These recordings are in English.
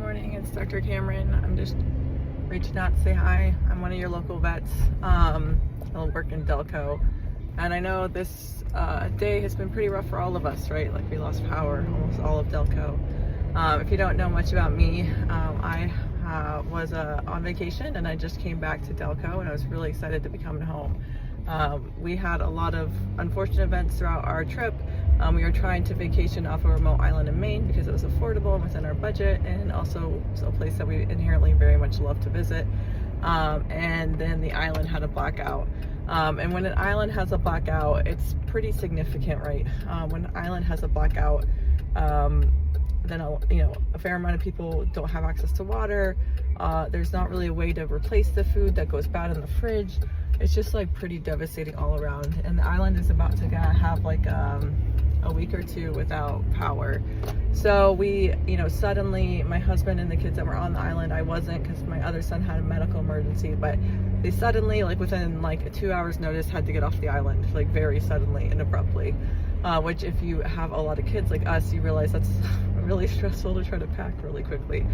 morning, it's Dr. Cameron. I'm just reaching out to say hi. I'm one of your local vets. I work in Delco, and I know this day has been pretty rough for all of us, right? Like, we lost power, almost all of Delco. If you don't know much about me, I was on vacation and I just came back to Delco, and I was really excited to be coming home. We had a lot of unfortunate events throughout our trip. We were trying to vacation off a remote island in Maine because it was affordable and within our budget, and also a place that we inherently very much love to visit. And then the island had a blackout. And when an island has a blackout, it's pretty significant, right? When an island has a blackout, then a fair amount of people don't have access to water. There's not really a way to replace the food that goes bad in the fridge. It's just like pretty devastating all around, and the island is about to have like a week or two without power. So we, suddenly, my husband and the kids that were on the island, I wasn't because my other son had a medical emergency, but they suddenly, like within like a 2 hours notice, had to get off the island, like very suddenly and abruptly. Which, if you have a lot of kids like us, you realize that's really stressful to try to pack really quickly.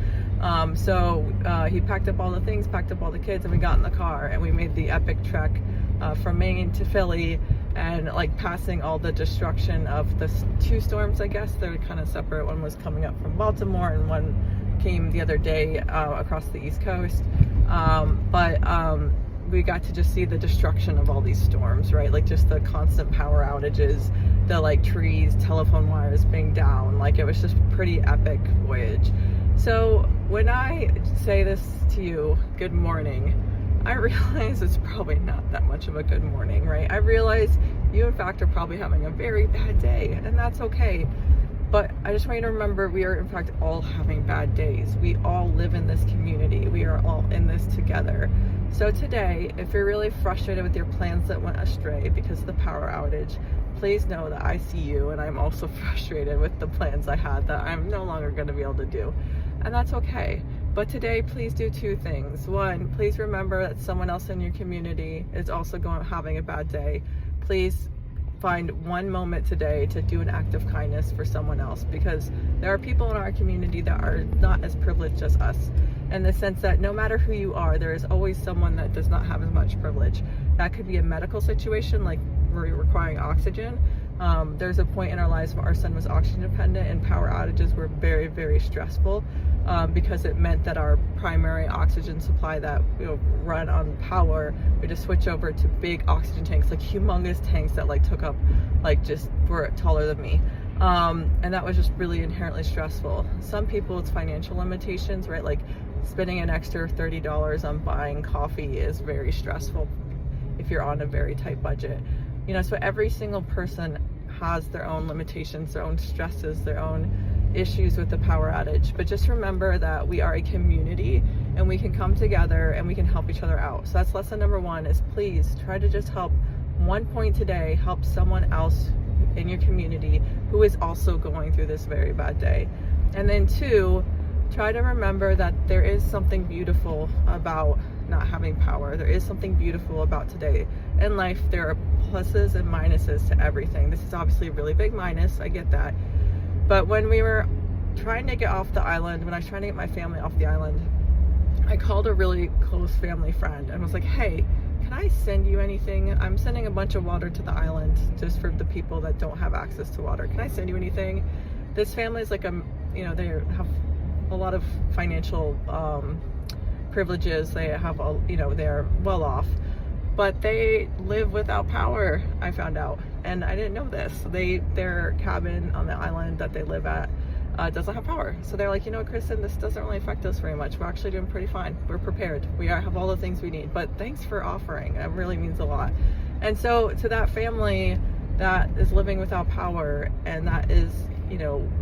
So he packed up all the things, packed up all the kids, and we got in the car and we made the epic trek from Maine to Philly, and like passing all the destruction of the two storms. I guess they're kind of separate. One was coming up from Baltimore and one came the other day across the East Coast. We got to just see the destruction of all these storms, right? Like, just the constant power outages, the like trees, telephone wires being down. Like, it was just a pretty epic voyage. So when I say this to you, good morning, I realize it's probably not that much of a good morning, right? I realize you in fact are probably having a very bad day, and that's okay. But I just want you to remember, we are in fact all having bad days. We all live in this community. We are all in this together. So today, if you're really frustrated with your plans that went astray because of the power outage, please know that I see you, and I'm also frustrated with the plans I had that I'm no longer going to be able to do. And that's okay. But today, please do two things. One, please remember that someone else in your community is also having a bad day. Please find one moment today to do an act of kindness for someone else, because there are people in our community that are not as privileged as us, in the sense that no matter who you are, there is always someone that does not have as much privilege. That could be a medical situation, like we're requiring oxygen. There's a point in our lives where our son was oxygen dependent, and power outages were very, very stressful, because it meant that our primary oxygen supply that run on power, we just switch over to big oxygen tanks, like humongous tanks that like took up, like, just were taller than me. And that was just really inherently stressful. Some people, it's financial limitations, right? Like, spending an extra $30 on buying coffee is very stressful if you're on a very tight budget. So every single person has their own limitations, their own stresses, their own issues with the power outage. But just remember that we are a community, and we can come together and we can help each other out. So that's lesson number one, is please try to just help one point today, help someone else in your community who is also going through this very bad day. And then two, try to remember that there is something beautiful about not having power. There is something beautiful about today. In life, there are pluses and minuses to everything. This is obviously a really big minus, I get that. But when we were trying to get off the island, when I was trying to get my family off the island, I called a really close family friend and was like, hey, can I send you anything? I'm sending a bunch of water to the island just for the people that don't have access to water. Can I send you anything? This family is like they have a lot of financial privileges. They have they're well off, but they live without power, I found out, and I didn't know this. Their cabin on the island that they live at doesn't have power. So they're like, Kristen, this doesn't really affect us very much. We're actually doing pretty fine. We're prepared. We have all the things we need, but thanks for offering. It really means a lot. And so to that family that is living without power, and that is,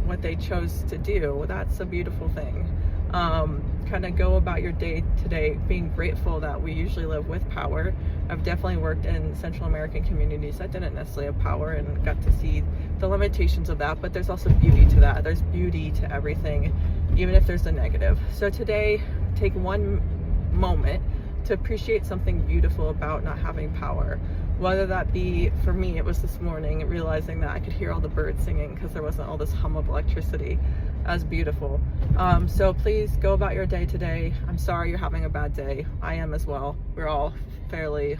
what they chose to do, that's a beautiful thing. Kind of go about your day today being grateful that we usually live with power. I've definitely worked in Central American communities that didn't necessarily have power, and got to see the limitations of that, but there's also beauty to that. There's beauty to everything, even if there's a negative. So today, take one moment to appreciate something beautiful about not having power. Whether that be, for me, it was this morning, realizing that I could hear all the birds singing because there wasn't all this hum of electricity. as beautiful. So please go about your day today. I'm sorry you're having a bad day. I am as well. We're all fairly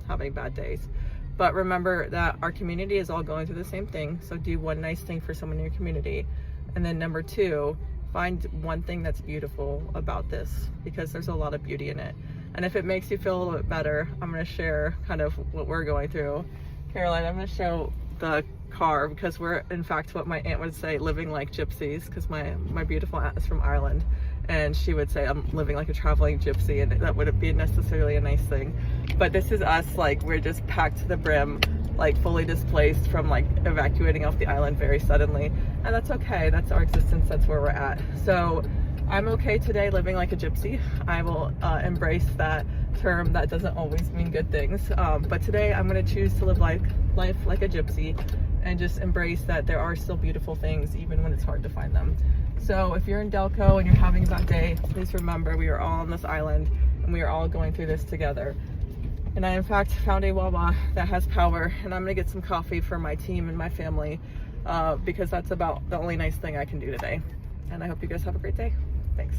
having bad days. But remember that our community is all going through the same thing. So do one nice thing for someone in your community. And then number two, find one thing that's beautiful about this, because there's a lot of beauty in it. And if it makes you feel a little bit better, I'm going to share kind of what we're going through. Caroline, I'm going to show the car, because we're, in fact, what my aunt would say, living like gypsies, because my beautiful aunt is from Ireland, and she would say I'm living like a traveling gypsy, and that wouldn't be necessarily a nice thing. But this is us, like, we're just packed to the brim, like fully displaced from like evacuating off the island very suddenly, and that's okay. That's our existence. That's where we're at. So I'm okay today living like a gypsy. I will embrace that term that doesn't always mean good things, but today I'm going to choose to live life like a gypsy and just embrace that there are still beautiful things even when it's hard to find them. So if you're in Delco and you're having a bad day, please remember we are all on this island and we are all going through this together. And I in fact found a Wawa that has power, and I'm gonna get some coffee for my team and my family, because that's about the only nice thing I can do today. And I hope you guys have a great day. Thanks.